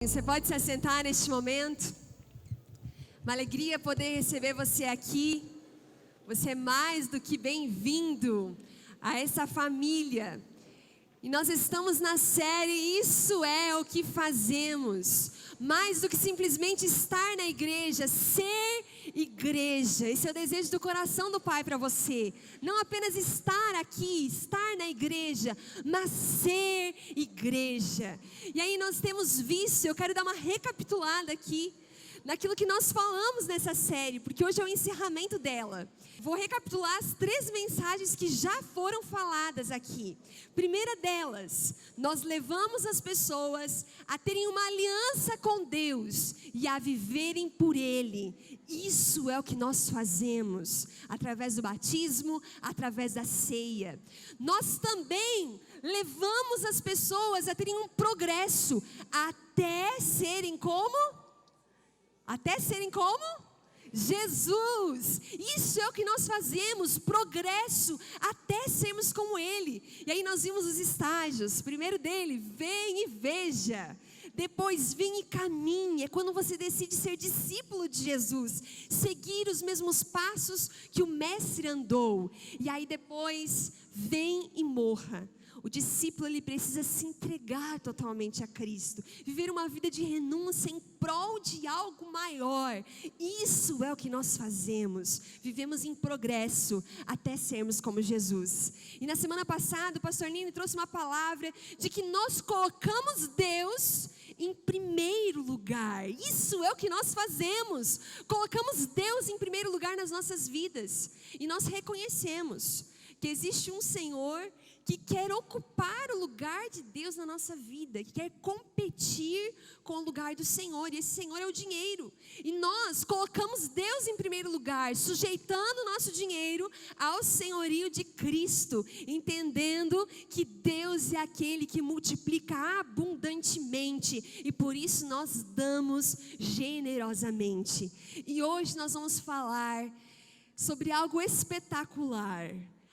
Você pode se assentar neste momento. Uma alegria poder receber você aqui. Você é mais do que bem-vindo a essa família. E nós estamos na série Isso é o que Fazemos. Mais do que simplesmente estar na igreja, ser igreja. Esse é o desejo do coração do Pai para você. Não apenas estar aqui, estar na igreja, mas ser igreja. E aí nós temos visto, eu quero dar uma recapitulada aqui naquilo que nós falamos nessa série, porque hoje é o encerramento dela. Vou recapitular as 3 mensagens que já foram faladas aqui. Primeira delas, nós levamos as pessoas a terem uma aliança com Deus e a viverem por Ele. Isso é o que nós fazemos, através do batismo, através da ceia. Nós também levamos as pessoas a terem um progresso, até serem como? Até serem como? Jesus. Isso é o que nós fazemos, progresso, até sermos como Ele. E aí nós vimos os estágios. Primeiro dele, vem e veja. Depois, vem e caminhe. É quando você decide ser discípulo de Jesus, seguir os mesmos passos que o Mestre andou. E aí depois, vem e morra. O discípulo, ele precisa se entregar totalmente a Cristo, viver uma vida de renúncia em prol de algo maior. Isso é o que nós fazemos, vivemos em progresso até sermos como Jesus. E na semana passada o pastor Nini trouxe uma palavra de que nós colocamos Deus em primeiro lugar. Isso é o que nós fazemos, colocamos Deus em primeiro lugar nas nossas vidas. E nós reconhecemos que existe um Senhor que quer ocupar o lugar de Deus na nossa vida, que quer competir com o lugar do Senhor, e esse Senhor é o dinheiro. E nós colocamos Deus em primeiro lugar, sujeitando o nosso dinheiro ao senhorio de Cristo, entendendo que Deus é aquele que multiplica abundantemente, e por isso nós damos generosamente. E hoje nós vamos falar sobre algo espetacular.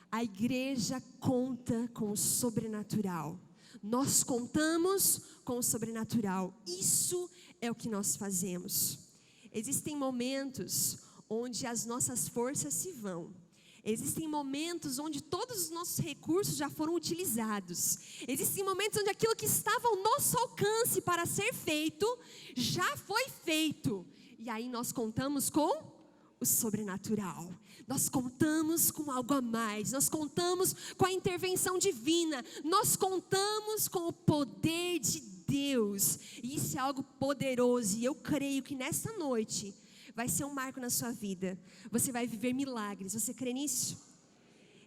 A igreja conta com o sobrenatural. Nós contamos com o sobrenatural. Isso é o que nós fazemos. Existem momentos onde as nossas forças se vão. Existem momentos onde todos os nossos recursos já foram utilizados. Existem momentos onde aquilo que estava ao nosso alcance para ser feito, já foi feito. E aí nós contamos com o sobrenatural. Nós contamos com algo a mais. Nós contamos com a intervenção divina. Nós contamos com o poder de Deus. E isso é algo poderoso. E eu creio que nessa noite vai ser um marco na sua vida. Você vai viver milagres. Você crê nisso?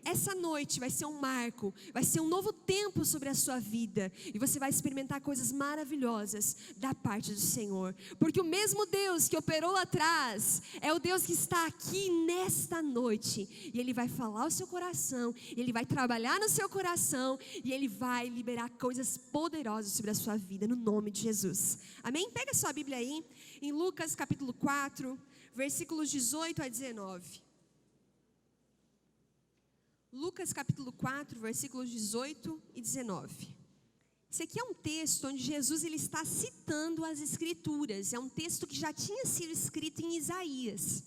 Essa noite vai ser um marco, vai ser um novo tempo sobre a sua vida. E você vai experimentar coisas maravilhosas da parte do Senhor. Porque o mesmo Deus que operou lá atrás, é o Deus que está aqui nesta noite. E Ele vai falar ao seu coração, Ele vai trabalhar no seu coração, e Ele vai liberar coisas poderosas sobre a sua vida, no nome de Jesus. Amém? Pega a sua Bíblia aí, em Lucas capítulo 4, versículos 18 a 19. Lucas capítulo 4, versículos 18 e 19. Esse aqui é um texto onde Jesus ele está citando as Escrituras. É um texto que já tinha sido escrito em Isaías.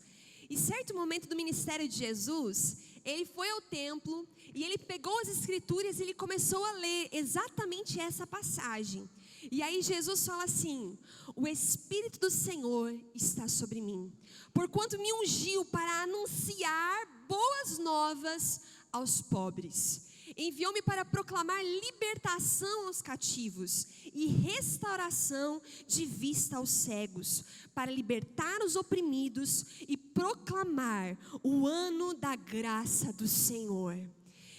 Em certo momento do ministério de Jesus, ele foi ao templo e ele pegou as Escrituras e ele começou a ler exatamente essa passagem. E aí Jesus fala assim: o Espírito do Senhor está sobre mim, porquanto me ungiu para anunciar boas novas aos pobres. Enviou-me para proclamar libertação aos cativos e restauração de vista aos cegos, para libertar os oprimidos e proclamar o ano da graça do Senhor.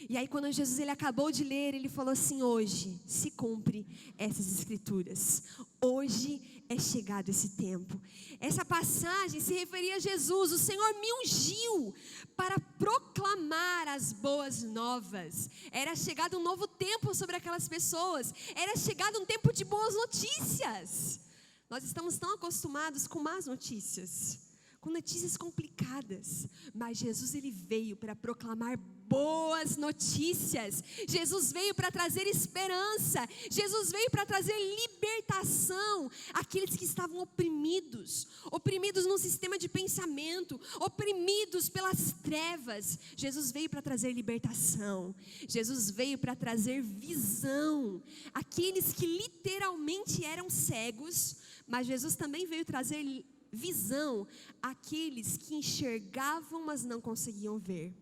E aí quando Jesus ele acabou de ler, ele falou assim: hoje se cumpre essas Escrituras. Hoje é chegado esse tempo. Essa passagem se referia a Jesus. O Senhor me ungiu para proclamar as boas novas. Era chegado um novo tempo sobre aquelas pessoas. Era chegado um tempo de boas notícias. Nós estamos tão acostumados com más notícias, com notícias complicadas, mas Jesus ele veio para proclamar boas notícias. Jesus veio para trazer esperança. Jesus veio para trazer libertação àqueles que estavam oprimidos num sistema de pensamento, oprimidos pelas trevas. Jesus veio para trazer libertação. Jesus veio para trazer visão àqueles que literalmente eram cegos, mas Jesus também veio trazer visão àqueles que enxergavam, mas não conseguiam ver.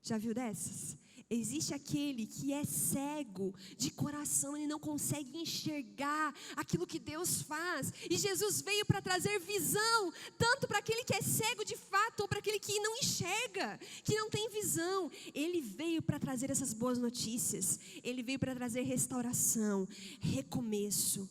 Já viu dessas? Existe aquele que é cego de coração, ele não consegue enxergar aquilo que Deus faz. E Jesus veio para trazer visão, tanto para aquele que é cego de fato, ou para aquele que não enxerga, que não tem visão. Ele veio para trazer essas boas notícias. Ele veio para trazer restauração, recomeço,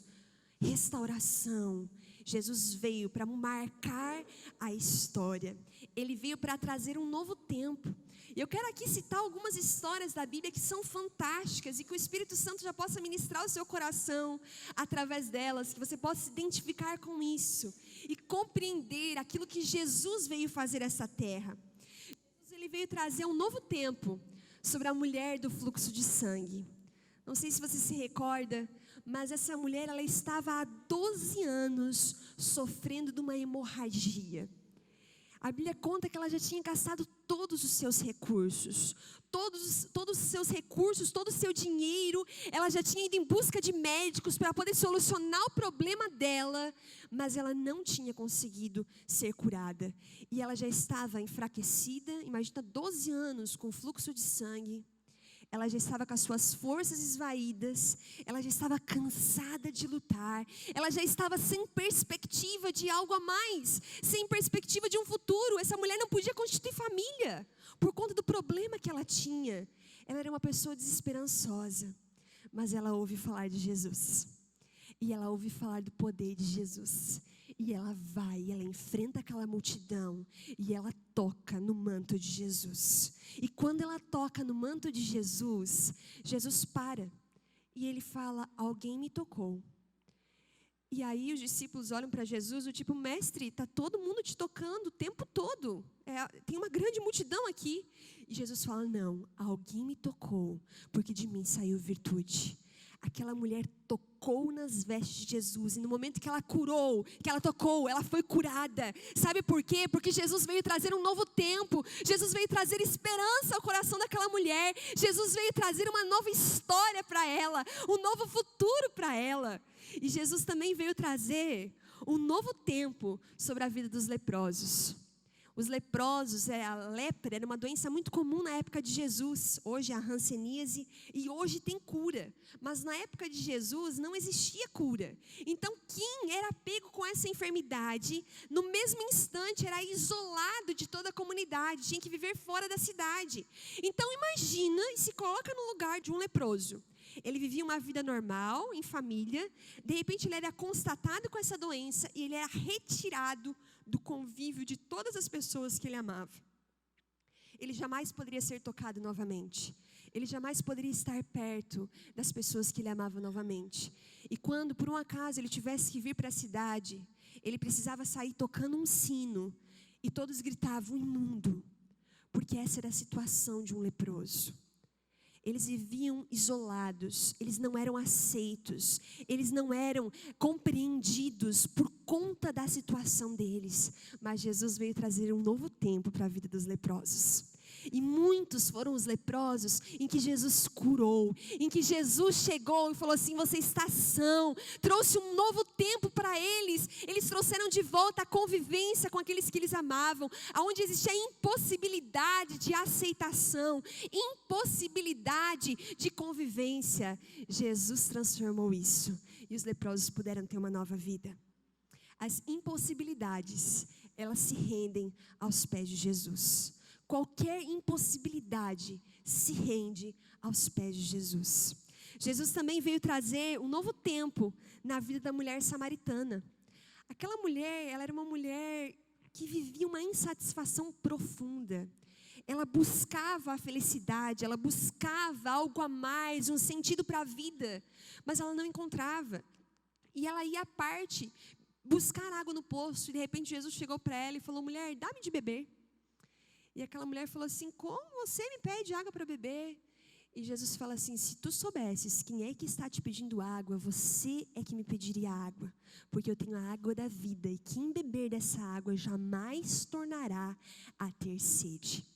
restauração. Jesus veio para marcar a história. Ele veio para trazer um novo tempo. E eu quero aqui citar algumas histórias da Bíblia que são fantásticas e que o Espírito Santo já possa ministrar o seu coração através delas, que você possa se identificar com isso e compreender aquilo que Jesus veio fazer nessa terra. Jesus, ele veio trazer um novo tempo sobre a mulher do fluxo de sangue. Não sei se você se recorda, mas essa mulher, ela estava há 12 anos sofrendo de uma hemorragia. A Bíblia conta que ela já tinha gastado todos os seus recursos, todos os seus recursos, todo o seu dinheiro. Ela já tinha ido em busca de médicos para poder solucionar o problema dela, mas ela não tinha conseguido ser curada. E ela já estava enfraquecida, imagina 12 anos com fluxo de sangue. Ela já estava com as suas forças esvaídas, ela já estava cansada de lutar, ela já estava sem perspectiva de algo a mais, sem perspectiva de um futuro. Essa mulher não podia constituir família, por conta do problema que ela tinha. Ela era uma pessoa desesperançosa, mas ela ouve falar de Jesus, e ela ouve falar do poder de Jesus. E ela vai, ela enfrenta aquela multidão e ela toca no manto de Jesus. E quando ela toca no manto de Jesus, Jesus para e ele fala: alguém me tocou. E aí os discípulos olham para Jesus do tipo: mestre, está todo mundo te tocando o tempo todo. Tem uma grande multidão aqui. E Jesus fala: não, alguém me tocou, porque de mim saiu virtude. Aquela mulher tocou nas vestes de Jesus, e no momento que ela curou, que ela tocou, ela foi curada. Sabe por quê? Porque Jesus veio trazer um novo tempo, Jesus veio trazer esperança ao coração daquela mulher, Jesus veio trazer uma nova história para ela, um novo futuro para ela. E Jesus também veio trazer um novo tempo sobre a vida dos leprosos. Os leprosos, a lepra era uma doença muito comum na época de Jesus. Hoje é a hanseníase e hoje tem cura. Mas na época de Jesus não existia cura. Então quem era pego com essa enfermidade, no mesmo instante era isolado de toda a comunidade, tinha que viver fora da cidade. Então imagina e se coloca no lugar de um leproso. Ele vivia uma vida normal, em família. De repente ele era constatado com essa doença e ele era retirado do convívio de todas as pessoas que ele amava. Ele jamais poderia ser tocado novamente. Ele jamais poderia estar perto das pessoas que ele amava novamente. E quando por um acaso ele tivesse que vir para a cidade, ele precisava sair tocando um sino. E todos gritavam: imundo. Porque essa era a situação de um leproso. Eles viviam isolados, eles não eram aceitos, eles não eram compreendidos por conta da situação deles. Mas Jesus veio trazer um novo tempo para a vida dos leprosos. E muitos foram os leprosos em que Jesus curou, em que Jesus chegou e falou assim: você está são, trouxe um novo tempo para eles. Eles trouxeram de volta a convivência com aqueles que eles amavam, aonde existia impossibilidade de aceitação, impossibilidade de convivência. Jesus transformou isso e os leprosos puderam ter uma nova vida. As impossibilidades, elas se rendem aos pés de Jesus. Qualquer impossibilidade se rende aos pés de Jesus. Jesus também veio trazer um novo tempo na vida da mulher samaritana. Aquela mulher, ela era uma mulher que vivia uma insatisfação profunda. Ela buscava a felicidade, ela buscava algo a mais, um sentido para a vida, mas ela não encontrava. E ela ia à parte buscar água no poço. E de repente Jesus chegou para ela e falou: mulher, dá-me de beber. E aquela mulher falou assim: como você me pede água para beber? E Jesus fala assim: se tu soubesses quem é que está te pedindo água, você é que me pediria água, porque eu tenho a água da vida, e quem beber dessa água jamais tornará a ter sede.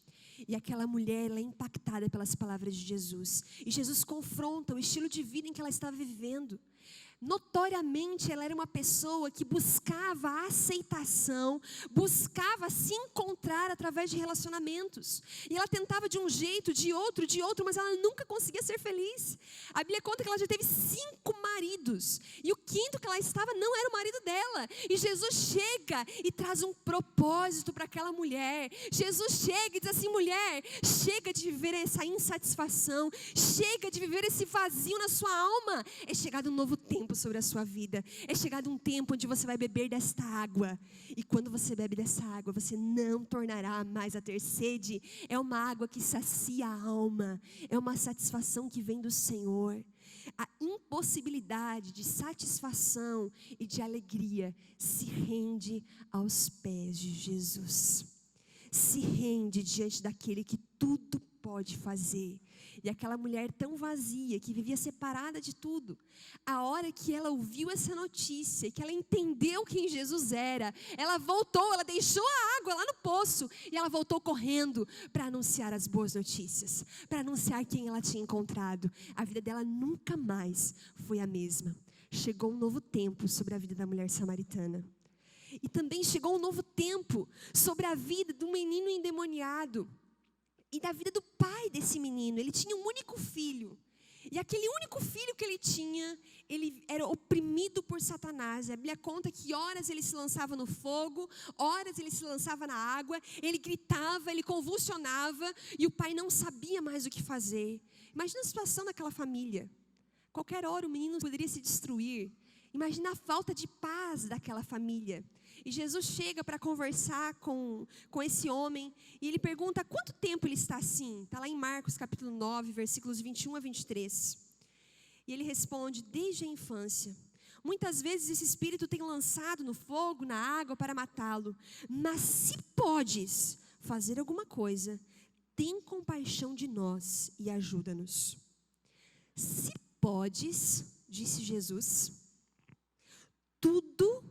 E aquela mulher, ela é impactada pelas palavras de Jesus, e Jesus confronta o estilo de vida em que ela estava vivendo. Notoriamente ela era uma pessoa que buscava a aceitação, buscava se encontrar através de relacionamentos. E ela tentava de um jeito, de outro, mas ela nunca conseguia ser feliz. A Bíblia conta que ela já teve 5 maridos. E o 5º que ela estava não era o marido dela. E Jesus chega e traz um propósito para aquela mulher. Jesus chega e diz assim: mulher, chega de viver essa insatisfação, chega de viver esse vazio na sua alma. É chegado um novo tempo sobre a sua vida. É chegado um tempo onde você vai beber desta água. E quando você bebe dessa água, você não tornará mais a ter sede. É uma água que sacia a alma. É uma satisfação que vem do Senhor. A impossibilidade de satisfação e de alegria se rende aos pés de Jesus. Se rende diante daquele que tudo pode fazer. E aquela mulher tão vazia, que vivia separada de tudo, a hora que ela ouviu essa notícia, que ela entendeu quem Jesus era, ela voltou, ela deixou a água lá no poço, e ela voltou correndo para anunciar as boas notícias, para anunciar quem ela tinha encontrado. A vida dela nunca mais foi a mesma. Chegou um novo tempo sobre a vida da mulher samaritana. E também chegou um novo tempo sobre a vida do menino endemoniado. E da vida do pai desse menino. Ele tinha um único filho. E aquele único filho que ele tinha, ele era oprimido por Satanás. A Bíblia conta que horas ele se lançava no fogo, horas ele se lançava na água, ele gritava, ele convulsionava, e o pai não sabia mais o que fazer. Imagina a situação daquela família. Qualquer hora o menino poderia se destruir. Imagina a falta de paz daquela família. E Jesus chega para conversar com esse homem, e ele pergunta quanto tempo ele está assim. Está lá em Marcos capítulo 9, versículos 21 a 23. E ele responde: desde a infância. Muitas vezes esse espírito tem lançado no fogo, na água para matá-lo. Mas se podes fazer alguma coisa, tem compaixão de nós e ajuda-nos. Se podes, disse Jesus, tudo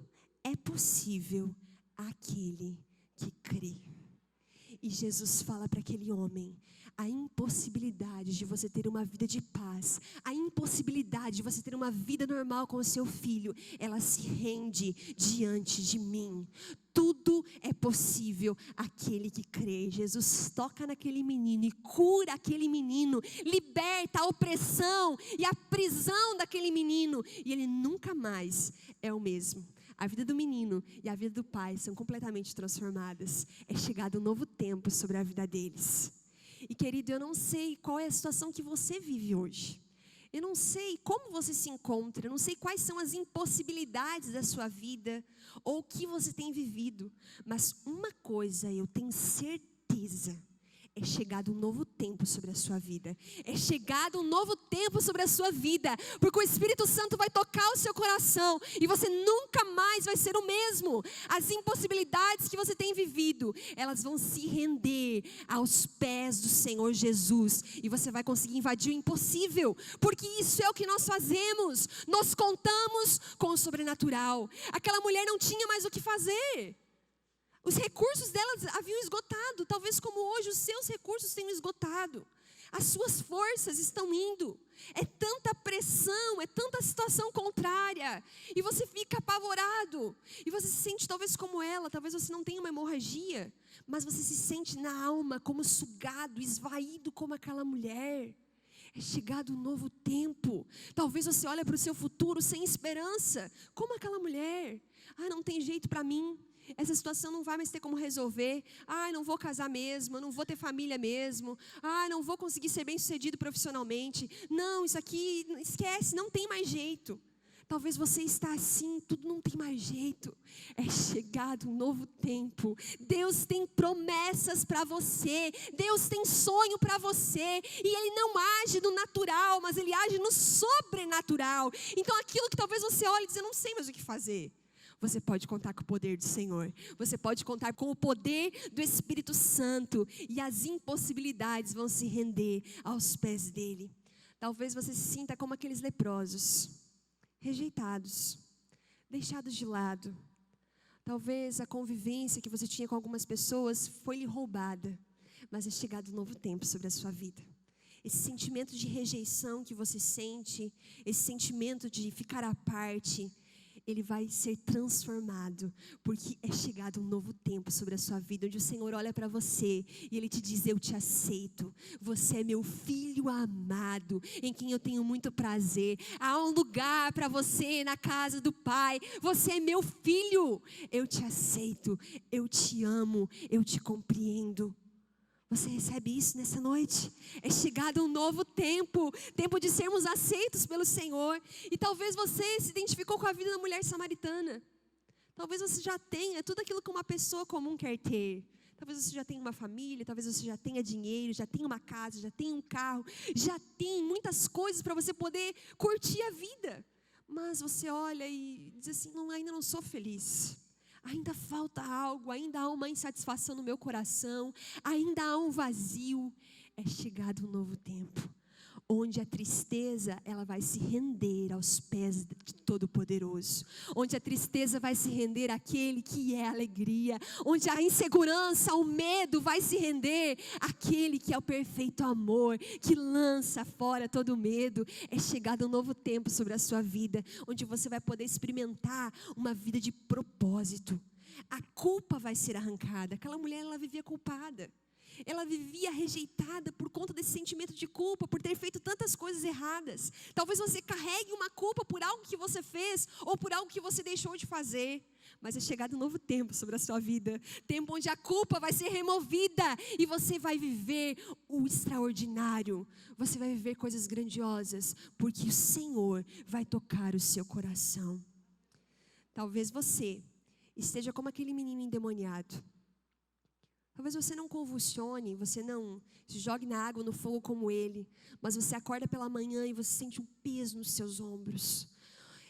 é possível àquele que crê. E Jesus fala para aquele homem: a impossibilidade de você ter uma vida de paz, a impossibilidade de você ter uma vida normal com o seu filho, ela se rende diante de mim. Tudo é possível àquele que crê. Jesus toca naquele menino e cura aquele menino, liberta a opressão e a prisão daquele menino, e ele nunca mais é o mesmo. A vida do menino e a vida do pai são completamente transformadas. É chegado um novo tempo sobre a vida deles. E querido, eu não sei qual é a situação que você vive hoje. Eu não sei como você se encontra. Eu não sei quais são as impossibilidades da sua vida ou o que você tem vivido. Mas uma coisa eu tenho certeza: é chegado um novo tempo sobre a sua vida. É chegado um novo tempo sobre a sua vida. Porque o Espírito Santo vai tocar o seu coração. E você nunca mais vai ser o mesmo. As impossibilidades que você tem vivido, elas vão se render aos pés do Senhor Jesus. E você vai conseguir invadir o impossível. Porque isso é o que nós fazemos. Nós contamos com o sobrenatural. Aquela mulher não tinha mais o que fazer. Os recursos delas haviam esgotado, talvez como hoje os seus recursos tenham esgotado. As suas forças estão indo. É tanta pressão, é tanta situação contrária. E você fica apavorado. E você se sente talvez como ela, talvez você não tenha uma hemorragia, mas você se sente na alma como sugado, esvaído como aquela mulher. É chegado um novo tempo. Talvez você olhe para o seu futuro sem esperança, como aquela mulher. Não tem jeito para mim. Essa situação não vai mais ter como resolver. Não vou casar mesmo, não vou ter família mesmo. Não vou conseguir ser bem sucedido profissionalmente. Não, isso aqui, esquece, não tem mais jeito. Talvez você está assim, tudo não tem mais jeito. É chegado um novo tempo. Deus tem promessas para você. Deus tem sonho para você. E Ele não age no natural, mas Ele age no sobrenatural. Então aquilo que talvez você olhe e diz: eu não sei mais o que fazer. Você pode contar com o poder do Senhor. Você pode contar com o poder do Espírito Santo. E as impossibilidades vão se render aos pés dele. Talvez você se sinta como aqueles leprosos, rejeitados, deixados de lado. Talvez a convivência que você tinha com algumas pessoas foi lhe roubada. Mas é chegado um novo tempo sobre a sua vida. Esse sentimento de rejeição que você sente, esse sentimento de ficar à parte, ele vai ser transformado, porque é chegado um novo tempo sobre a sua vida, onde o Senhor olha para você e Ele te diz: eu te aceito, você é meu filho amado, em quem eu tenho muito prazer, há um lugar para você na casa do Pai, você é meu filho, eu te aceito, eu te amo, eu te compreendo. Você recebe isso nessa noite? É chegado um novo tempo, tempo de sermos aceitos pelo Senhor. E talvez você se identificou com a vida da mulher samaritana. Talvez você já tenha tudo aquilo que uma pessoa comum quer ter. Talvez você já tenha uma família, talvez você já tenha dinheiro, já tenha uma casa, já tenha um carro, já tem muitas coisas para você poder curtir a vida. Mas você olha e diz assim: ainda não sou feliz. Ainda falta algo, ainda há uma insatisfação no meu coração, ainda há um vazio. É chegado um novo tempo, onde a tristeza ela vai se render aos pés de Todo-Poderoso, onde a tristeza vai se render àquele que é a alegria, onde a insegurança, o medo vai se render àquele que é o perfeito amor, que lança fora todo o medo. É chegado um novo tempo sobre a sua vida, onde você vai poder experimentar uma vida de propósito. A culpa vai ser arrancada. Aquela mulher, ela vivia culpada. Ela vivia rejeitada por conta desse sentimento de culpa, por ter feito tantas coisas erradas. Talvez você carregue uma culpa por algo que você fez, ou por algo que você deixou de fazer. Mas é chegado um novo tempo sobre a sua vida. Tempo onde a culpa vai ser removida, e você vai viver o extraordinário. Você vai viver coisas grandiosas, porque o Senhor vai tocar o seu coração. Talvez você esteja como aquele menino endemoniado. Talvez você não convulsione, você não se jogue na água, no fogo como ele, mas você acorda pela manhã e você sente um peso nos seus ombros.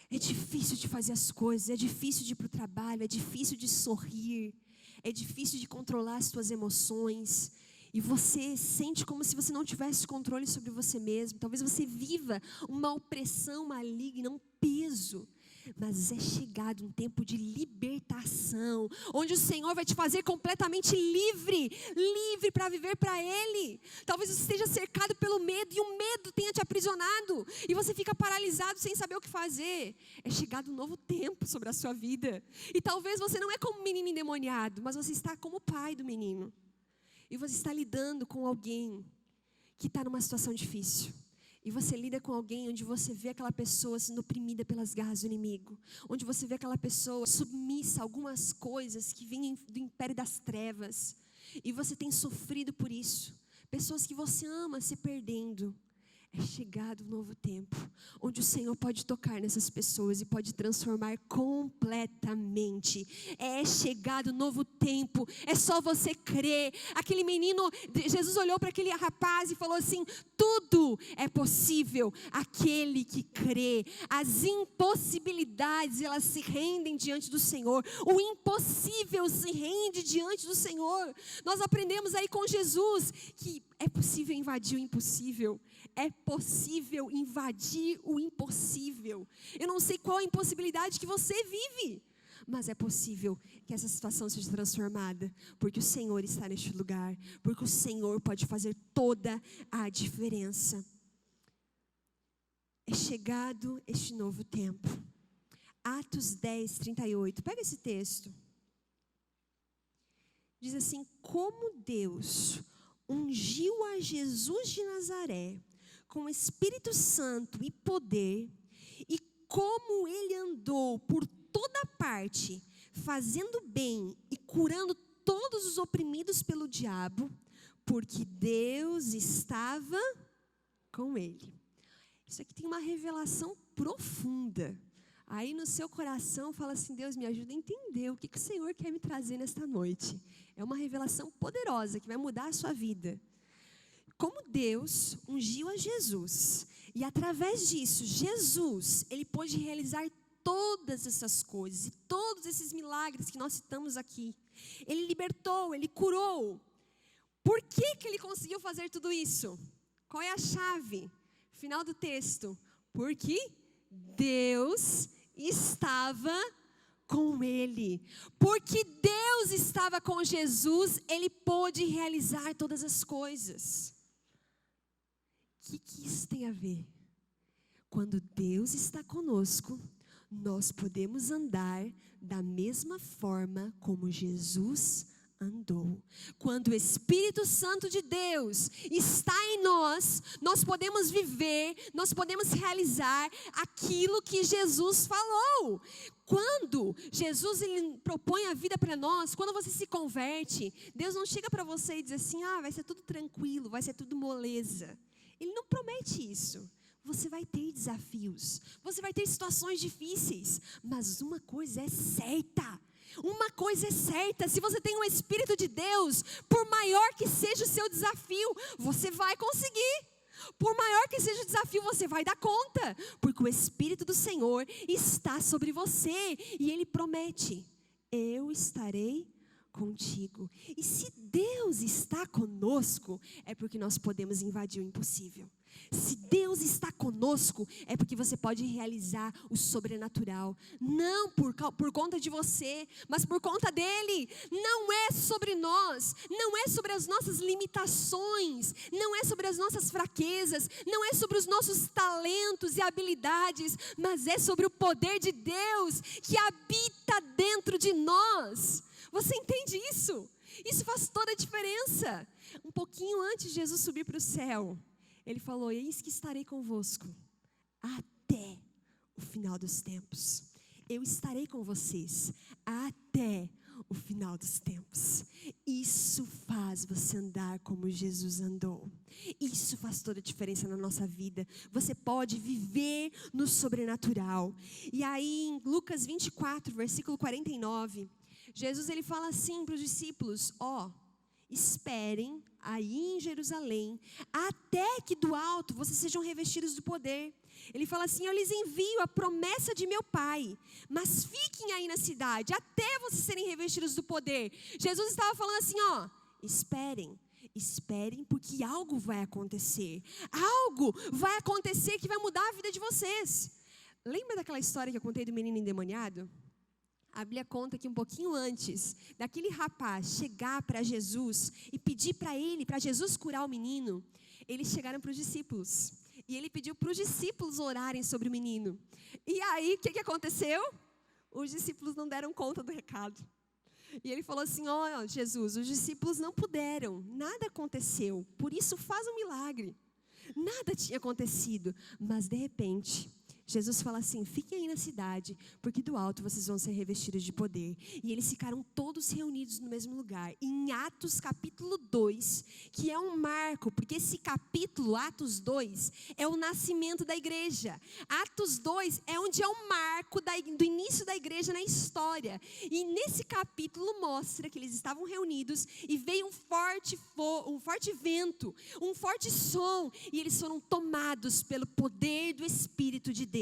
É difícil de fazer as coisas, é difícil de ir para o trabalho, é difícil de sorrir, é difícil de controlar as suas emoções. E você sente como se você não tivesse controle sobre você mesmo. Talvez você viva uma opressão maligna, um peso. Mas é chegado um tempo de libertação, onde o Senhor vai te fazer completamente livre para viver para Ele. Talvez você esteja cercado pelo medo, e o medo tenha te aprisionado, e você fica paralisado sem saber o que fazer. É chegado um novo tempo sobre a sua vida. E talvez você não é como um menino endemoniado, mas você está como o pai do menino. E você está lidando com alguém que está numa situação difícil. E você lida com alguém onde você vê aquela pessoa sendo oprimida pelas garras do inimigo. Onde você vê aquela pessoa submissa a algumas coisas que vêm do império das trevas. E você tem sofrido por isso. Pessoas que você ama se perdendo. É chegado um novo tempo, onde o Senhor pode tocar nessas pessoas e pode transformar completamente. É chegado um novo tempo, é só você crer. Aquele menino, Jesus olhou para aquele rapaz e falou assim: tudo é possível aquele que crê. As impossibilidades, elas se rendem diante do Senhor. O impossível se rende diante do Senhor. Nós aprendemos aí com Jesus que é possível invadir o impossível. É possível invadir o impossível. Eu não sei qual a impossibilidade que você vive, mas é possível que essa situação seja transformada, porque o Senhor está neste lugar, porque o Senhor pode fazer toda a diferença. É chegado este novo tempo. Atos 10, 38. Pega esse texto. Diz assim: como Deus ungiu a Jesus de Nazaré com Espírito Santo e poder, e como ele andou por toda parte, fazendo bem e curando todos os oprimidos pelo diabo, porque Deus estava com ele. Isso aqui tem uma revelação profunda. Aí no seu coração fala assim: Deus, me ajuda a entender o que o Senhor quer me trazer nesta noite. É uma revelação poderosa que vai mudar a sua vida. Como Deus ungiu a Jesus, e através disso, Jesus, ele pôde realizar todas essas coisas e todos esses milagres que nós citamos aqui. Ele libertou, ele curou. Por que ele conseguiu fazer tudo isso? Qual é a chave? Final do texto. Porque Deus estava com ele. Porque Deus estava com Jesus, ele pôde realizar todas as coisas. O que isso tem a ver? Quando Deus está conosco, nós podemos andar da mesma forma como Jesus andou. Quando o Espírito Santo de Deus está em nós, nós podemos viver, nós podemos realizar aquilo que Jesus falou. Quando Jesus ele propõe a vida para nós, quando você se converte, Deus não chega para você e diz assim, vai ser tudo tranquilo, vai ser tudo moleza. Ele não promete isso. Você vai ter desafios, você vai ter situações difíceis, mas uma coisa é certa. Uma coisa é certa, se você tem o Espírito de Deus, por maior que seja o seu desafio, você vai conseguir. Por maior que seja o desafio, você vai dar conta, porque o Espírito do Senhor está sobre você e Ele promete, eu estarei contigo. E se Deus está conosco, é porque nós podemos invadir o impossível. Se Deus está conosco, é porque você pode realizar o sobrenatural. Não por conta de você, mas por conta dEle. Não é sobre nós, não é sobre as nossas limitações, não é sobre as nossas fraquezas, não é sobre os nossos talentos e habilidades, mas é sobre o poder de Deus que habita dentro de nós. Você entende isso? Isso faz toda a diferença. Um pouquinho antes de Jesus subir para o céu, Ele falou, eis que estarei convosco até o final dos tempos. Eu estarei com vocês até o final dos tempos. Isso faz você andar como Jesus andou. Isso faz toda a diferença na nossa vida. Você pode viver no sobrenatural. E aí em Lucas 24, versículo 49, Jesus ele fala assim para os discípulos, esperem aí em Jerusalém, até que do alto vocês sejam revestidos do poder. Ele fala assim, eu lhes envio a promessa de meu Pai, mas fiquem aí na cidade, até vocês serem revestidos do poder. Jesus estava falando assim, esperem porque algo vai acontecer. Algo vai acontecer que vai mudar a vida de vocês. Lembra daquela história que eu contei do menino endemoniado? A Bíblia conta que um pouquinho antes daquele rapaz chegar para Jesus e pedir para Jesus curar o menino, eles chegaram para os discípulos. E ele pediu para os discípulos orarem sobre o menino. E aí, o que aconteceu? Os discípulos não deram conta do recado. E ele falou assim, Jesus, os discípulos não puderam, nada aconteceu, por isso faz um milagre. Nada tinha acontecido, mas de repente Jesus fala assim, fiquem aí na cidade, porque do alto vocês vão ser revestidos de poder. E eles ficaram todos reunidos no mesmo lugar. Em Atos capítulo 2, que é um marco, porque esse capítulo, Atos 2, é o nascimento da igreja. Atos 2 é onde é um marco do início da igreja na história. E nesse capítulo mostra que eles estavam reunidos e veio um forte vento, um forte som, e eles foram tomados pelo poder do Espírito de Deus.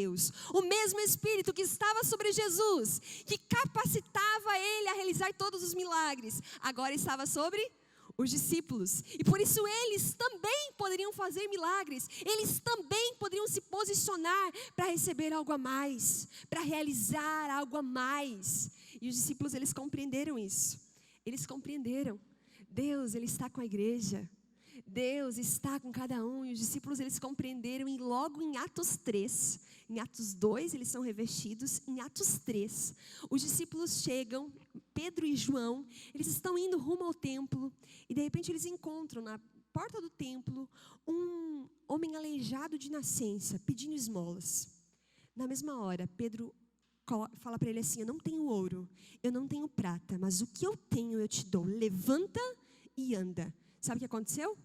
O mesmo Espírito que estava sobre Jesus, que capacitava ele a realizar todos os milagres, agora estava sobre os discípulos. E por isso eles também poderiam fazer milagres. Eles também poderiam se posicionar para receber algo a mais, para realizar algo a mais. E os discípulos, eles compreenderam isso. Eles compreenderam. Deus, Ele está com a igreja. Deus está com cada um. E os discípulos, eles compreenderam. E logo em Atos 3, em Atos 2, eles são revestidos. Em Atos 3, os discípulos chegam, Pedro e João, eles estão indo rumo ao templo. E de repente eles encontram na porta do templo um homem aleijado de nascença, pedindo esmolas. Na mesma hora, Pedro fala para ele assim, eu não tenho ouro, eu não tenho prata, mas o que eu tenho eu te dou. Levanta e anda. Sabe o que aconteceu?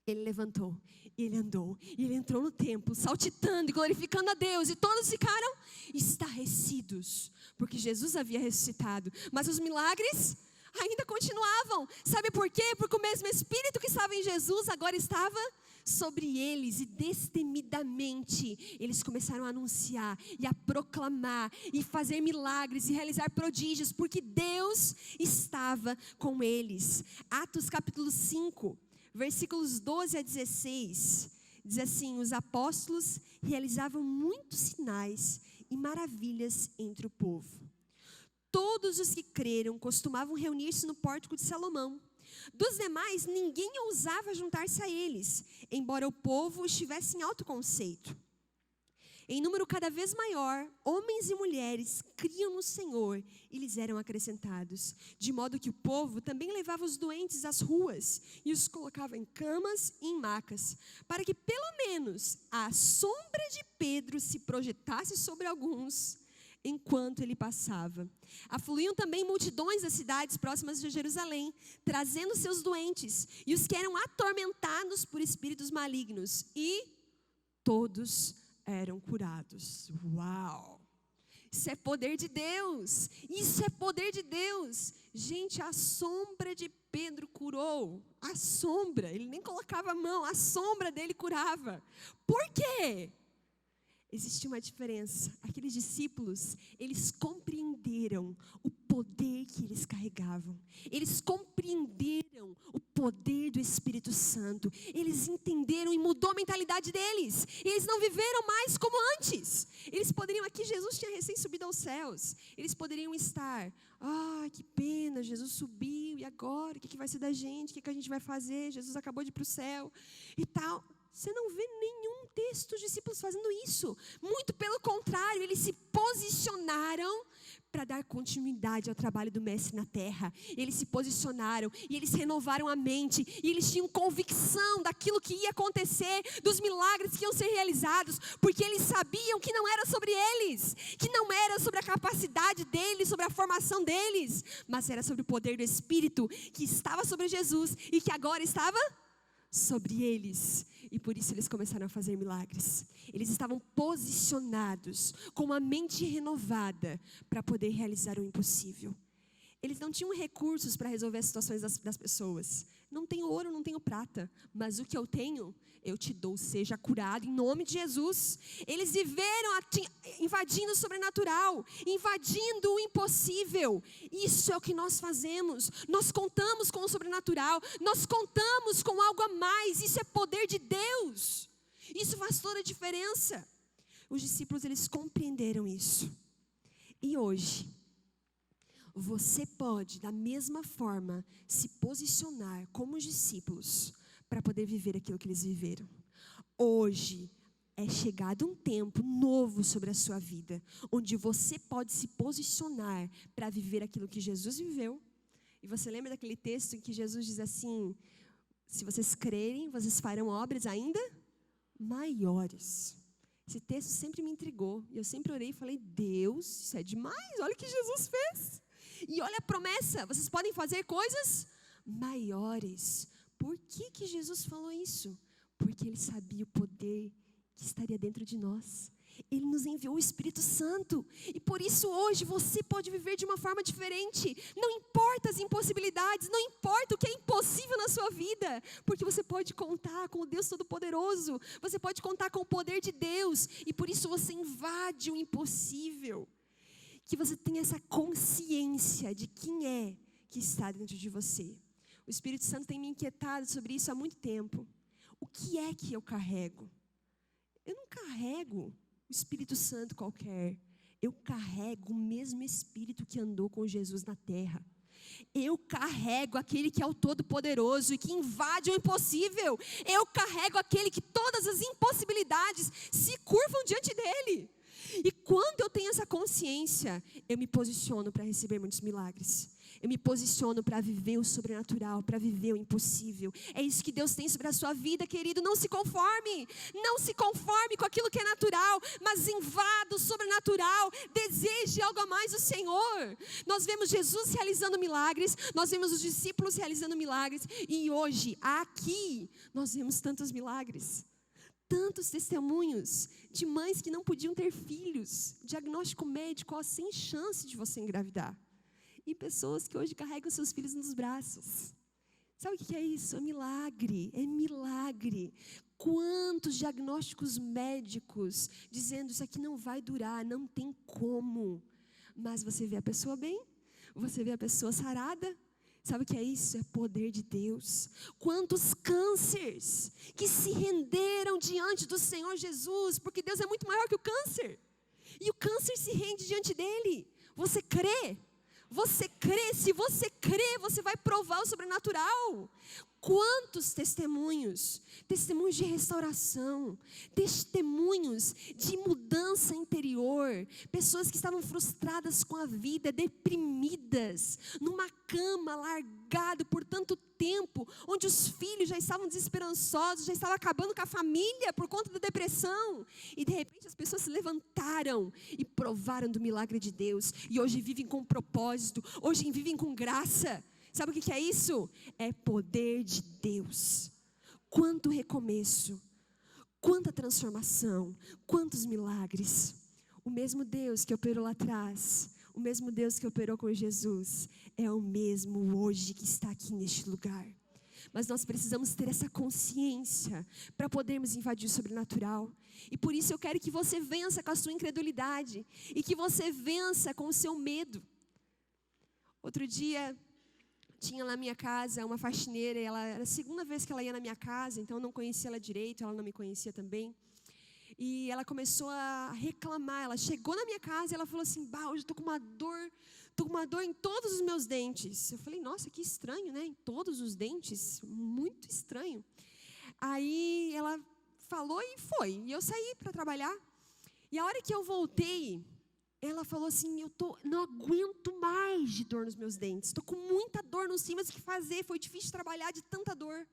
Ele levantou, e ele andou, e ele entrou no templo, saltitando e glorificando a Deus, e todos ficaram estarrecidos, porque Jesus havia ressuscitado. Mas os milagres ainda continuavam. Sabe por quê? Porque o mesmo Espírito que estava em Jesus agora estava sobre eles, e destemidamente eles começaram a anunciar e a proclamar e fazer milagres e realizar prodígios, porque Deus estava com eles. Atos capítulo 5, versículos 12 a 16, diz assim: os apóstolos realizavam muitos sinais e maravilhas entre o povo. Todos os que creram costumavam reunir-se no pórtico de Salomão. Dos demais, ninguém ousava juntar-se a eles, embora o povo estivesse em alto conceito. Em número cada vez maior, homens e mulheres criam no Senhor e lhes eram acrescentados, de modo que o povo também levava os doentes às ruas e os colocava em camas e em macas, para que pelo menos a sombra de Pedro se projetasse sobre alguns enquanto ele passava. Afluíam também multidões das cidades próximas de Jerusalém, trazendo seus doentes e os que eram atormentados por espíritos malignos, e todos eram curados. Uau! Isso é poder de Deus, isso é poder de Deus. Gente, a sombra de Pedro curou, a sombra, ele nem colocava a mão, a sombra dele curava. Por quê? Existia uma diferença. Aqueles discípulos, eles compreenderam o poder que eles carregavam. Eles compreenderam o poder do Espírito Santo. Eles entenderam e mudou a mentalidade deles. Eles não viveram mais como antes. Eles poderiam, aqui Jesus tinha recém subido aos céus. Eles poderiam estar, que pena, Jesus subiu, e agora? O que vai ser da gente? O que a gente vai fazer? Jesus acabou de ir para o céu e tal. Você não vê nenhum texto dos discípulos fazendo isso. Muito pelo contrário, eles se posicionaram para dar continuidade ao trabalho do Mestre na terra. Eles se posicionaram e eles renovaram a mente. E eles tinham convicção daquilo que ia acontecer, dos milagres que iam ser realizados. Porque eles sabiam que não era sobre eles, que não era sobre a capacidade deles, sobre a formação deles, mas era sobre o poder do Espírito que estava sobre Jesus e que agora estava sobre eles. E por isso eles começaram a fazer milagres. Eles estavam posicionados com uma mente renovada para poder realizar o impossível. Eles não tinham recursos para resolver as situações das pessoas. Não tenho ouro, não tenho prata, mas o que eu tenho, eu te dou, seja curado em nome de Jesus. Eles viveram invadindo o sobrenatural, invadindo o impossível. Isso é o que nós fazemos. Nós contamos com o sobrenatural, nós contamos com algo a mais. Isso é poder de Deus. Isso faz toda a diferença. Os discípulos, eles compreenderam isso. E hoje, você pode, da mesma forma, se posicionar como os discípulos para poder viver aquilo que eles viveram. Hoje é chegado um tempo novo sobre a sua vida, onde você pode se posicionar para viver aquilo que Jesus viveu. E você lembra daquele texto em que Jesus diz assim: se vocês crerem, vocês farão obras ainda maiores. Esse texto sempre me intrigou, e eu sempre orei e falei: Deus, isso é demais, olha o que Jesus fez. E olha a promessa, vocês podem fazer coisas maiores. Por que Jesus falou isso? Porque Ele sabia o poder que estaria dentro de nós. Ele nos enviou o Espírito Santo. E por isso hoje você pode viver de uma forma diferente. Não importa as impossibilidades, não importa o que é impossível na sua vida. Porque você pode contar com o Deus Todo-Poderoso. Você pode contar com o poder de Deus. E por isso você invade o impossível. Que você tenha essa consciência de quem é que está dentro de você. O Espírito Santo tem me inquietado sobre isso há muito tempo. O que é que eu carrego? Eu não carrego o Espírito Santo qualquer. Eu carrego o mesmo Espírito que andou com Jesus na terra. Eu carrego aquele que é o Todo-Poderoso e que invade o impossível. Eu carrego aquele que todas as impossibilidades se curvam diante dele. E quando eu tenho essa consciência, eu me posiciono para receber muitos milagres. Eu me posiciono para viver o sobrenatural, para viver o impossível. É isso que Deus tem sobre a sua vida, querido. Não se conforme. Não se conforme com aquilo que é natural, mas invada o sobrenatural. Deseje algo a mais do Senhor. Nós vemos Jesus realizando milagres. Nós vemos os discípulos realizando milagres. E hoje, aqui, nós vemos tantos milagres. Tantos testemunhos de mães que não podiam ter filhos. Diagnóstico médico, sem chance de você engravidar. E pessoas que hoje carregam seus filhos nos braços. Sabe o que é isso? É milagre, é milagre. Quantos diagnósticos médicos dizendo isso aqui não vai durar, não tem como. Mas você vê a pessoa bem, você vê a pessoa sarada. Sabe o que é isso? É poder de Deus. Quantos cânceres que se renderam diante do Senhor Jesus, porque Deus é muito maior que o câncer. E o câncer se rende diante dele. Você crê? Você crê? Se você crê, você vai provar o sobrenatural. Quantos testemunhos? Testemunhos de restauração, testemunhos de mudança interior, pessoas que estavam frustradas com a vida, deprimidas, numa cama, largado por tanto tempo, onde os filhos já estavam desesperançosos, já estavam acabando com a família por conta da depressão, e de repente as pessoas se levantaram e provaram do milagre de Deus, e hoje vivem com propósito, hoje vivem com graça. Sabe o que é isso? É poder de Deus. Quanto recomeço, quanta transformação, quantos milagres. O mesmo Deus que operou lá atrás, o mesmo Deus que operou com Jesus, é o mesmo hoje que está aqui neste lugar. Mas nós precisamos ter essa consciência para podermos invadir o sobrenatural. E por isso eu quero que você vença com a sua incredulidade e que você vença com o seu medo. Outro dia, tinha lá na minha casa uma faxineira, e ela era a segunda vez que ela ia na minha casa, então eu não conhecia ela direito, ela não me conhecia também. E ela começou a reclamar, ela chegou na minha casa e ela falou assim, hoje eu estou com uma dor em todos os meus dentes. Eu falei, nossa, que estranho, né? Em todos os dentes, muito estranho. Aí ela falou e foi, e eu saí para trabalhar. E a hora que eu voltei, ela falou assim, não aguento mais de dor nos meus dentes. Estou com muita dor nos cílios, o que fazer? Foi difícil trabalhar de tanta dor.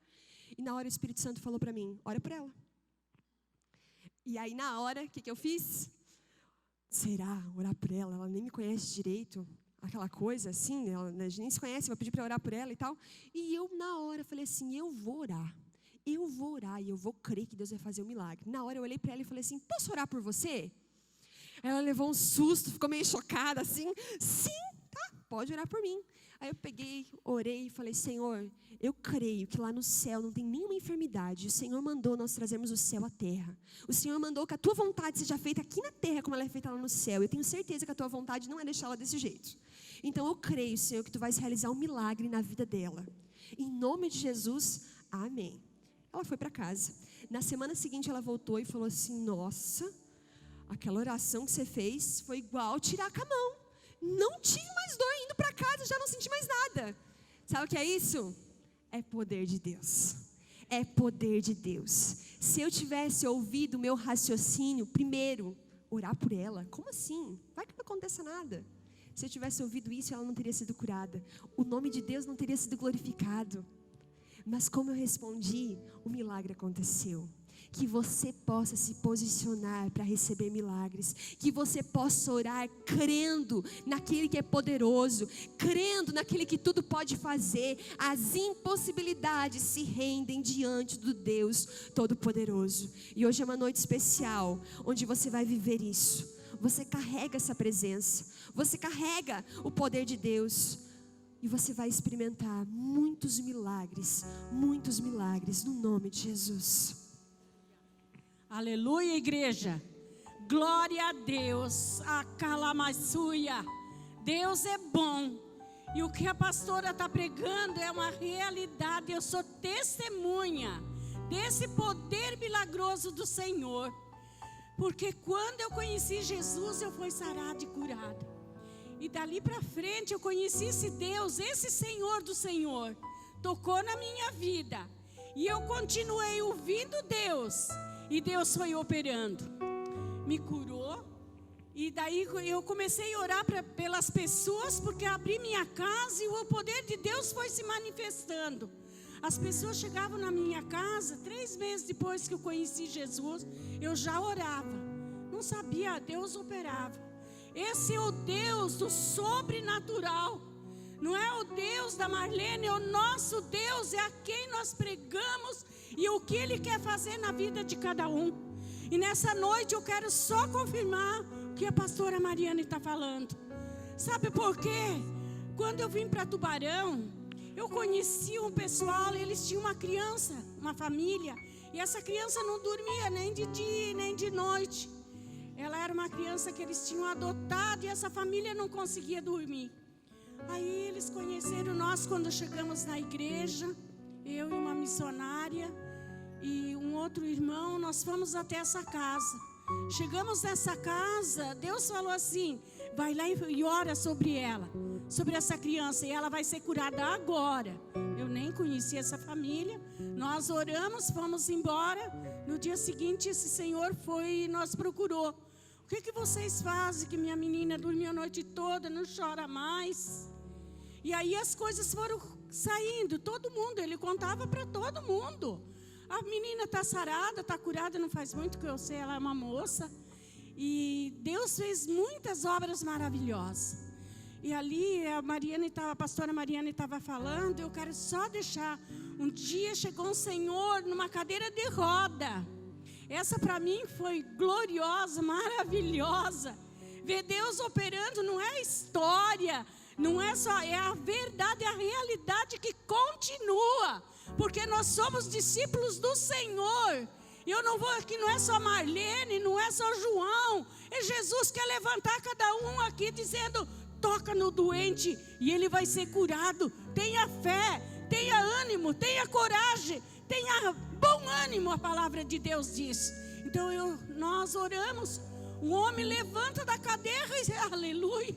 E na hora o Espírito Santo falou para mim, ora por ela. E aí na hora, o que eu fiz? Será? Orar por ela? Ela nem me conhece direito. Aquela coisa assim, ela nem se conhece, vai pedir para orar por ela e tal. E eu na hora falei assim, eu vou orar e eu vou crer que Deus vai fazer um milagre. Na hora eu olhei para ela e falei assim, posso orar por você? Ela levou um susto, ficou meio chocada assim. Sim, tá, pode orar por mim. Aí eu peguei, orei e falei, Senhor, eu creio que lá no céu não tem nenhuma enfermidade. O Senhor mandou nós trazermos o céu à terra. O Senhor mandou que a tua vontade seja feita aqui na terra como ela é feita lá no céu. Eu tenho certeza que a tua vontade não é deixá-la desse jeito. Então eu creio, Senhor, que tu vais realizar um milagre na vida dela. Em nome de Jesus, amém. Ela foi para casa. Na semana seguinte ela voltou e falou assim, nossa, aquela oração que você fez foi igual tirar com a mão. Não tive mais dor indo para casa, já não senti mais nada. Sabe o que é isso? É poder de Deus. É poder de Deus. Se eu tivesse ouvido o meu raciocínio, primeiro, orar por ela. Como assim? Vai que não aconteça nada. Se eu tivesse ouvido isso, ela não teria sido curada. O nome de Deus não teria sido glorificado. Mas como eu respondi, o milagre aconteceu. Que você possa se posicionar para receber milagres. Que você possa orar crendo naquele que é poderoso. Crendo naquele que tudo pode fazer. As impossibilidades se rendem diante do Deus Todo-Poderoso. E hoje é uma noite especial, onde você vai viver isso. Você carrega essa presença. Você carrega o poder de Deus. E você vai experimentar muitos milagres no nome de Jesus. Aleluia, igreja. Glória a Deus. A calamassuia. Deus é bom. E o que a pastora está pregando é uma realidade. Eu sou testemunha desse poder milagroso do Senhor. Porque quando eu conheci Jesus, eu fui sarada e curada. E dali para frente eu conheci esse Deus, esse Senhor do Senhor. Tocou na minha vida. E eu continuei ouvindo Deus. E Deus foi operando. Me curou. E daí eu comecei a orar pelas pessoas, porque eu abri minha casa e o poder de Deus foi se manifestando. As pessoas chegavam na minha casa, 3 meses depois que eu conheci Jesus, eu já orava. Não sabia, Deus operava. Esse é o Deus do sobrenatural. Não é o Deus da Marlene, é o nosso Deus, é a quem nós pregamos e o que Ele quer fazer na vida de cada um. E nessa noite eu quero só confirmar o que a pastora Mariane está falando. Sabe por quê? Quando eu vim para Tubarão, eu conheci um pessoal, eles tinham uma criança, uma família, e essa criança não dormia nem de dia nem de noite. Ela era uma criança que eles tinham adotado e essa família não conseguia dormir. Aí eles conheceram nós quando chegamos na igreja, eu e uma missionária e um outro irmão, nós fomos até essa casa. Chegamos nessa casa, Deus falou assim: vai lá e ora sobre ela, sobre essa criança, e ela vai ser curada agora. Eu nem conhecia essa família. Nós oramos, fomos embora. No dia seguinte esse senhor foi e nos procurou. O que vocês fazem que minha menina dormiu a noite toda, não chora mais? E aí as coisas foram saindo, todo mundo, ele contava para todo mundo. A menina está sarada, está curada, não faz muito que eu sei, ela é uma moça. E Deus fez muitas obras maravilhosas. E ali a pastora Mariana estava falando, eu quero só deixar. Um dia chegou um senhor numa cadeira de roda. Essa para mim foi gloriosa, maravilhosa. Ver Deus operando não é história, não é só, é a verdade, é a realidade que continua. Porque nós somos discípulos do Senhor. Eu não vou aqui, não é só Marlene, não é só João. É Jesus que quer levantar cada um aqui dizendo: toca no doente e ele vai ser curado. Tenha fé, tenha ânimo, tenha coragem, tenha bom ânimo, a palavra de Deus diz. Então nós oramos, o homem levanta da cadeira e aleluia,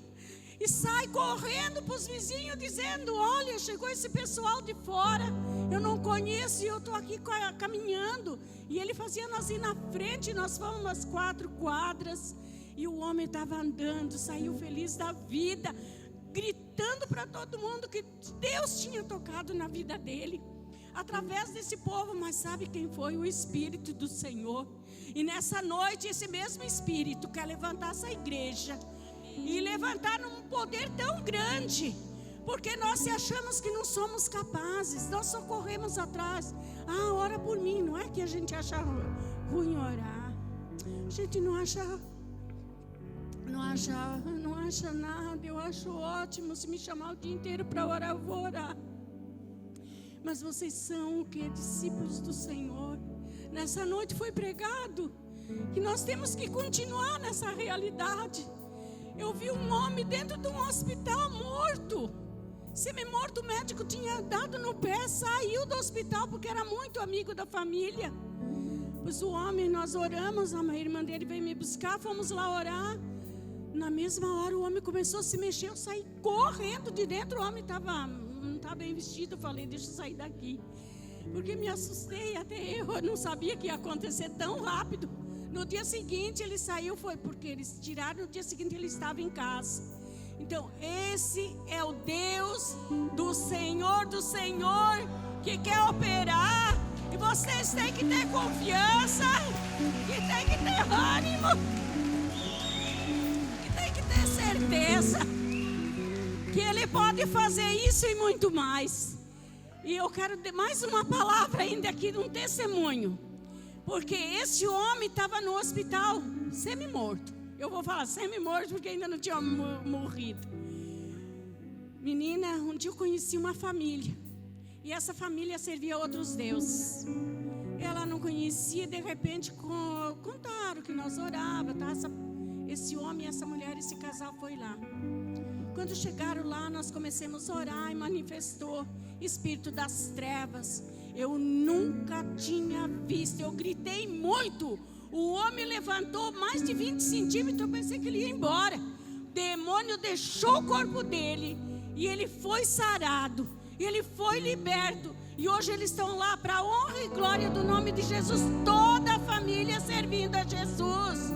e sai correndo para os vizinhos dizendo: olha, chegou esse pessoal de fora, eu não conheço e eu estou aqui caminhando. E ele fazia nós ir na frente, nós fomos umas 4 quadras. E o homem estava andando, saiu feliz da vida, gritando para todo mundo que Deus tinha tocado na vida dele, através desse povo. Mas sabe quem foi? O Espírito do Senhor. E nessa noite esse mesmo Espírito quer levantar essa igreja e levantar num poder tão grande, porque nós se achamos que não somos capazes, nós só corremos atrás. Ah, ora por mim. Não é que a gente acha ruim orar, a gente não acha nada. Eu acho ótimo, se me chamar o dia inteiro para orar, eu vou orar. Mas vocês são o que? Discípulos do Senhor. Nessa noite foi pregado que nós temos que continuar nessa realidade. Eu vi um homem dentro de um hospital morto, semi-morto. O médico tinha dado no pé, saiu do hospital porque era muito amigo da família. Pois o homem, nós oramos, a irmã dele veio me buscar, fomos lá orar. Na mesma hora o homem começou a se mexer, eu saí correndo de dentro. O homem não estava bem vestido. Eu falei: deixa eu sair daqui, porque me assustei, até eu não sabia que ia acontecer tão rápido. No dia seguinte ele saiu, foi porque eles tiraram. No dia seguinte ele estava em casa. Então esse é o Deus do Senhor que quer operar. E vocês têm que ter confiança, que tem que ter ânimo, ter certeza que Ele pode fazer isso e muito mais. E eu quero dar mais uma palavra ainda aqui, um testemunho, porque esse homem estava no hospital semi-morto. Eu vou falar semi-morto porque ainda não tinha morrido. Menina, um dia eu conheci uma família, e essa família servia a outros deuses. Ela não conhecia, de repente contaram que nós orávamos, tá? Esse homem, essa mulher, esse casal foi lá. Quando chegaram lá, nós começamos a orar e manifestou espírito das trevas. Eu nunca tinha visto, eu gritei muito. O homem levantou mais de 20 centímetros, eu pensei que ele ia embora. O demônio deixou o corpo dele e ele foi sarado, ele foi liberto. E hoje eles estão lá para a honra e glória do nome de Jesus. Toda a família servindo a Jesus.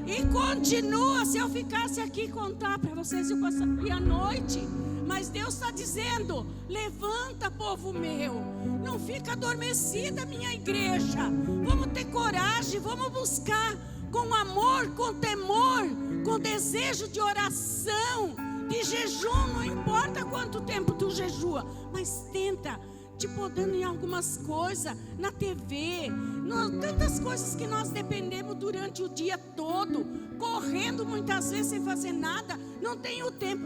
E continua. Se eu ficasse aqui contar para vocês, eu passaria a noite. Mas Deus está dizendo: levanta, povo meu, não fica adormecida, minha igreja. Vamos ter coragem, vamos buscar com amor, com temor, com desejo de oração, de jejum. Não importa quanto tempo tu jejua, mas tenta te podando em algumas coisas, na TV, tantas coisas que nós dependemos durante o dia todo, correndo muitas vezes sem fazer nada. Não tenho tempo.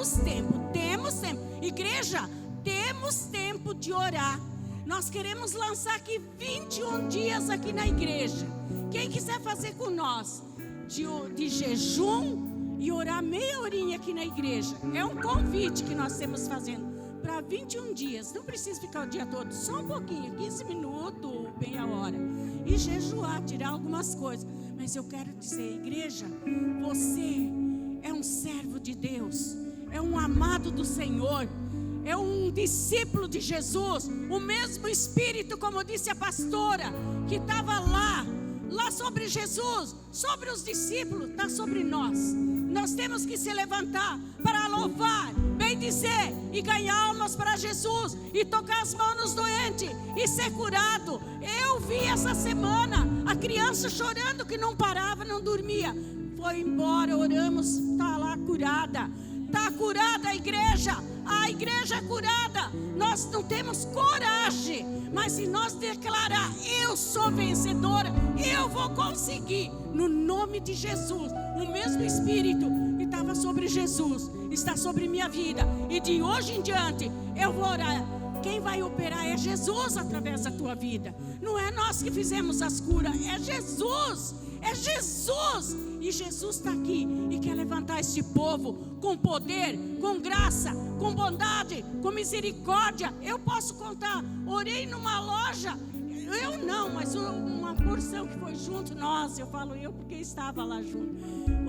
temos tempo. Igreja, temos tempo de orar. Nós queremos lançar aqui 21 dias aqui na igreja. Quem quiser fazer com nós de jejum e orar meia horinha aqui na igreja, é um convite que nós estamos fazendo para 21 dias. Não precisa ficar o dia todo, só um pouquinho, 15 minutos, meia hora, e jejuar, tirar algumas coisas. Mas eu quero dizer, igreja, você é um servo de Deus, é um amado do Senhor, é um discípulo de Jesus. O mesmo Espírito, como disse a pastora, que estava lá sobre Jesus, sobre os discípulos, está sobre nós. Nós temos que se levantar para louvar, bendizer e ganhar almas para Jesus, e tocar as mãos nos doentes e ser curado. Eu vi essa semana a criança chorando que não parava, não dormia. Foi embora, oramos, está lá curada. Está curada a igreja é curada. Nós não temos coragem, mas se nós declarar, eu sou vencedora, eu vou conseguir, no nome de Jesus. O mesmo Espírito que estava sobre Jesus está sobre minha vida, e de hoje em diante eu vou orar. Quem vai operar é Jesus através da tua vida. Não é nós que fizemos as curas, é Jesus. É Jesus. E Jesus está aqui e quer levantar este povo com poder, com graça, com bondade, com misericórdia. Eu posso contar, orei numa loja, eu não, mas uma porção que foi junto, nós, eu falo eu porque estava lá junto.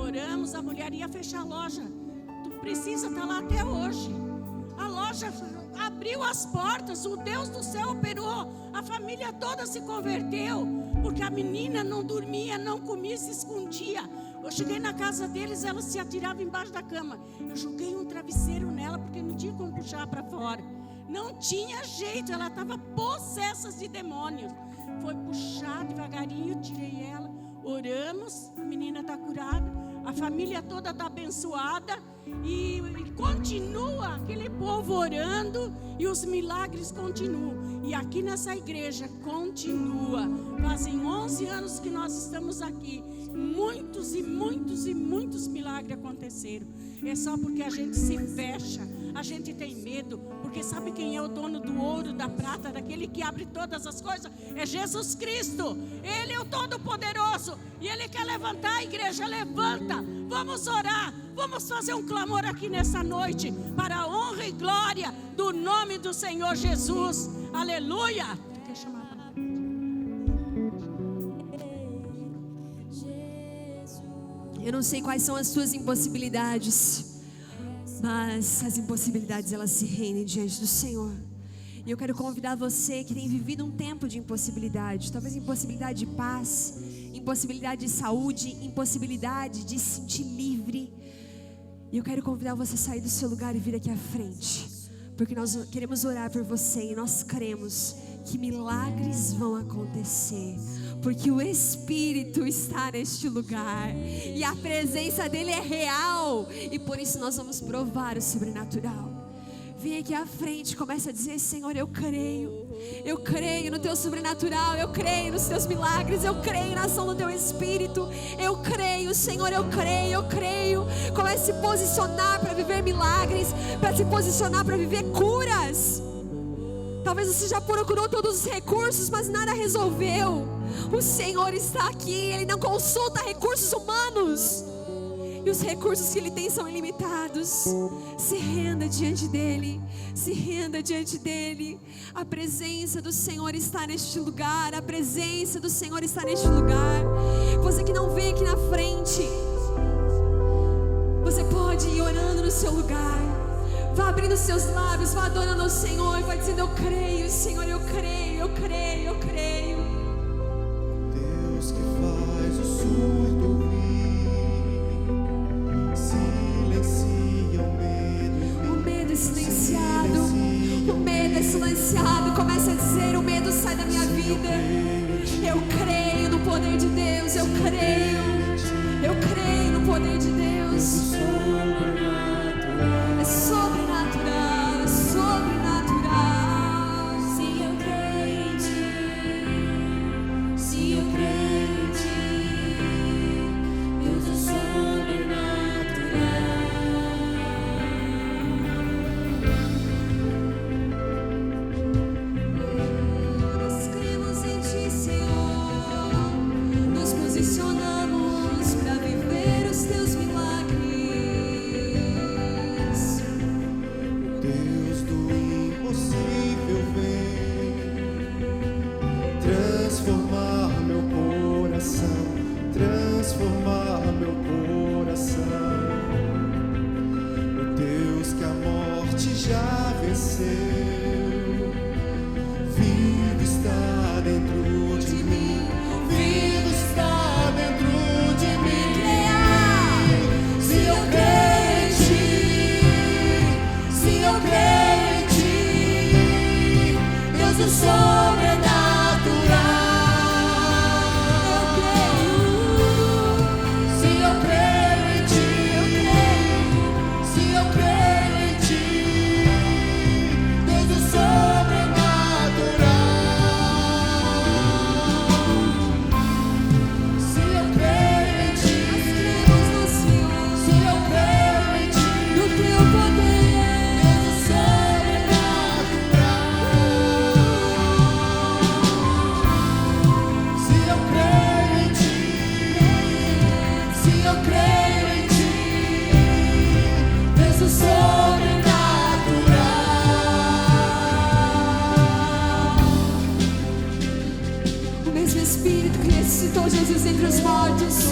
Oramos, a mulher ia fechar a loja. Tu precisa estar lá até hoje. A loja abriu as portas, o Deus do céu operou, a família toda se converteu, porque a menina não dormia, não comia, se escondia. Eu cheguei na casa deles, ela se atirava embaixo da cama. Eu joguei um travesseiro nela, porque não tinha como puxar para fora. Não tinha jeito, ela estava possessa de demônios. Foi puxar devagarinho, tirei ela, oramos, a menina está curada, a família toda está abençoada. E continua aquele povo orando, e os milagres continuam. E aqui nessa igreja continua. Fazem 11 anos que nós estamos aqui. Muitos e muitos e muitos milagres aconteceram. É só porque a gente se fecha, a gente tem medo. Porque sabe quem é o dono do ouro, da prata, daquele que abre todas as coisas? É Jesus Cristo. Ele é o Todo-Poderoso, e Ele quer levantar a igreja. Levanta, vamos orar. Vamos fazer um clamor aqui nessa noite, para a honra e glória do nome do Senhor Jesus. Aleluia. Quer chamar? Eu não sei quais são as suas impossibilidades, mas as impossibilidades, elas se rendem diante do Senhor. E eu quero convidar você que tem vivido um tempo de impossibilidade, talvez impossibilidade de paz, impossibilidade de saúde, impossibilidade de se sentir livre. E eu quero convidar você a sair do seu lugar e vir aqui à frente, porque nós queremos orar por você, e nós cremos que milagres vão acontecer, porque o Espírito está neste lugar, e a presença dEle é real, e por isso nós vamos provar o sobrenatural. Vem aqui à frente, começa a dizer: Senhor, eu creio no Teu sobrenatural, eu creio nos Teus milagres, eu creio na ação do Teu Espírito, eu creio, Senhor, eu creio. Comece a se posicionar para viver milagres, para se posicionar para viver curas. Talvez você já procurou todos os recursos, mas nada resolveu. O Senhor está aqui, Ele não consulta recursos humanos, e os recursos que Ele tem são ilimitados. Se renda diante dEle, se renda diante dEle. A presença do Senhor está neste lugar, a presença do Senhor está neste lugar. Você que não vem aqui na frente, você pode ir orando no seu lugar. Vá abrindo os seus lábios, vá adorando ao Senhor, vai dizendo: eu creio, Senhor, eu creio, eu creio, eu creio. Deus que faz o surdo ouvir, silencia o medo. O medo é silenciado, o medo é silenciado. Comece a dizer: o medo sai da minha vida. Eu creio no poder de Deus, eu creio no poder de Deus. É sobrenatural, é sobrenatural. Se eu creio em Ti, se eu creio em Ti, Deus é sobrenatural. já venceu. Vivo está dentro de mim. Vivo está dentro de mim. Se eu creio em ti, se eu creio em ti, Deus do sobrenatural. Se eu creio em ti, se eu creio em ti, Deus do sobrenatural. Se eu creio em ti, Nós cremos no Senhor, se eu creio em ti, no teu poder. Deus do sobrenatural. Se eu creio em ti, se eu creio em ti, Deus do sobrenatural. O mesmo Espírito que ressuscitou Jesus entre os mortos,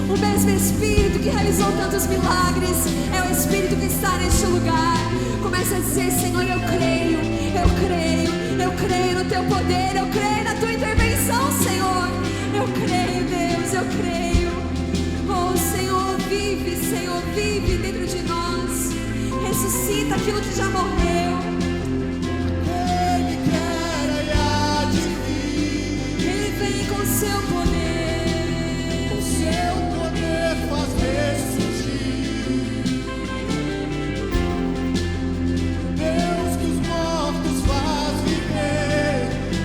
o mesmo Espírito que realizou tantos milagres, é o Espírito que está neste lugar. Começa a dizer: Senhor, eu creio, eu creio, eu creio no teu poder, eu creio na tua intervenção, Senhor. Eu creio, Deus, eu creio. Oh, Senhor, vive dentro de nós. Ressuscita aquilo que já morreu. Ele quer e há de vir. Ele vem com seu poder. O seu poder faz ressurgir. Deus que os mortos faz viver.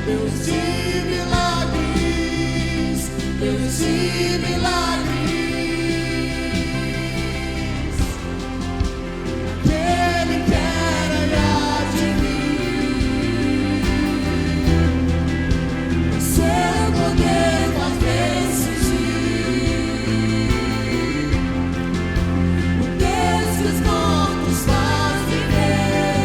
Deus de milagres. Deus de milagres. Ele quer e há de vir. O seu poder faz ressurgir. O Deus que os mortos faz viver.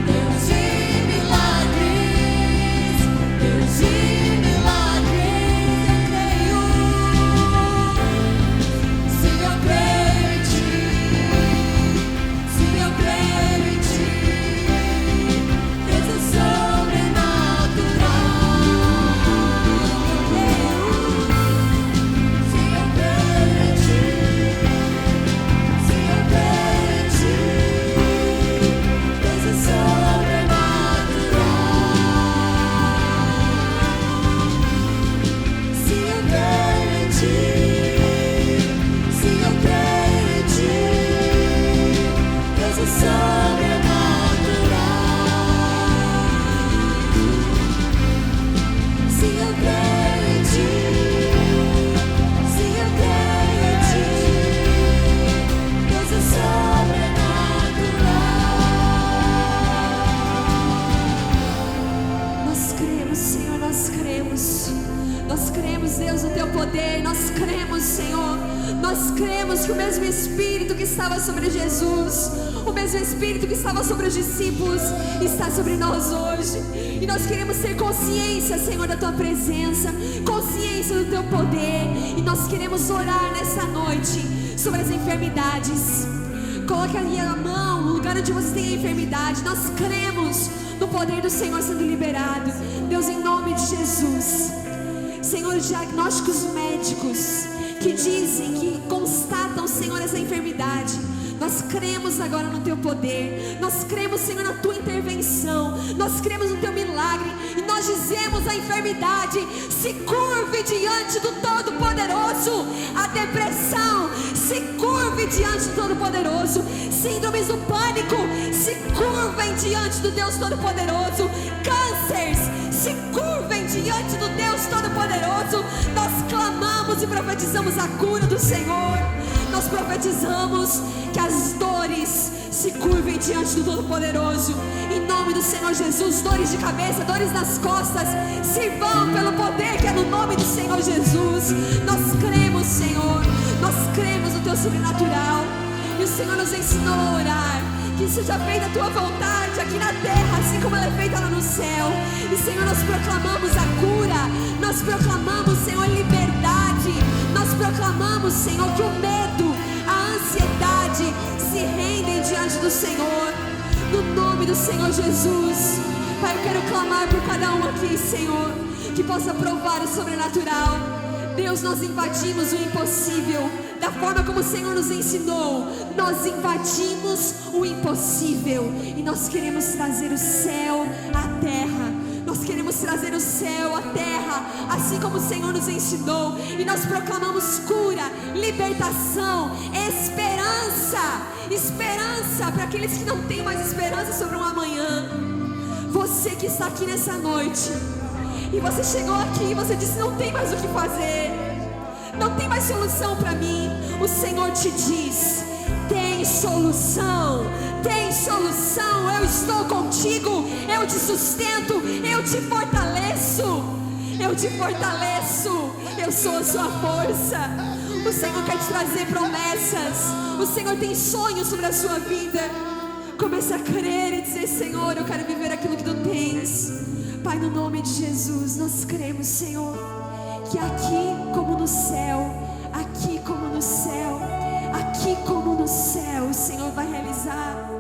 Deus de milagres. Deus de milagres. Se eu creio em ti, se eu creio em ti, Deus é sobrenatural. Se eu creio em ti, se eu creio em ti, Deus é sobrenatural. Se eu creio em ti, se eu creio em ti, Deus é sobrenatural. Se eu creio em ti, se eu creio em ti, Deus é sobrenatural. Nós cremos, Senhor, nós cremos. Nós cremos, Deus, no teu poder. Nós cremos, Senhor. Nós cremos que o mesmo Espírito que estava sobre Jesus, o mesmo Espírito que estava sobre os discípulos, está sobre nós hoje. E nós queremos ter consciência, Senhor, da tua presença, consciência do teu poder. E nós queremos orar nessa noite sobre as enfermidades. Coloque ali a mão no lugar onde você tem a enfermidade. Nós cremos no poder do Senhor sendo liberado. Deus, em nome de Jesus. Senhor, diagnósticos médicos que dizem, que constatam, Senhor, essa enfermidade. Nós cremos agora no teu poder. Nós cremos, Senhor, na tua intervenção. Nós cremos no teu milagre. E nós dizemos à enfermidade: se curve diante do Todo-Poderoso. A depressão, se curve diante do Todo-Poderoso. Síndromes do pânico, se curvem diante do Deus Todo-Poderoso. Cânceres, se curvem diante do Deus Todo-Poderoso. Nós clamamos e profetizamos a cura do Senhor. Nós profetizamos que as dores se curvem diante do Todo-Poderoso. Em nome do Senhor Jesus, dores de cabeça, dores nas costas, se vão pelo poder que é no nome do Senhor Jesus. Nós cremos, Senhor, nós cremos no teu sobrenatural. E o Senhor nos ensinou a orar: que seja feita a tua vontade aqui na terra, assim como ela é feita lá no céu. E, Senhor, nós proclamamos a cura, nós proclamamos, Senhor, liberdade. Nós proclamamos, Senhor, que o medo, a ansiedade se rendem diante do Senhor. No nome nome do Senhor Jesus. Pai, eu quero clamar por cada um aqui, Senhor, que possa provar o sobrenatural. Deus, nós invadimos o impossível. Da forma como o Senhor nos ensinou, nós invadimos o impossível. E nós queremos trazer o céu à terra. Nós queremos trazer o céu à terra, assim como o Senhor nos ensinou. E nós proclamamos cura, libertação, esperança. Esperança para aqueles que não têm mais esperança sobre um amanhã. Você que está aqui nessa noite, e você chegou aqui e você disse: não tem mais o que fazer, não tem mais solução para mim. O Senhor te diz: tem solução, tem solução. Eu estou contigo, eu te sustento, eu te fortaleço, eu te fortaleço, eu sou a sua força. O Senhor quer te trazer promessas, o Senhor tem sonhos sobre a sua vida. Comece a crer e dizer: Senhor, eu quero viver aquilo que tu tens. Pai, no nome de Jesus, nós cremos, Senhor, que aqui como no céu, aqui como no céu, aqui como no céu, o Senhor vai realizar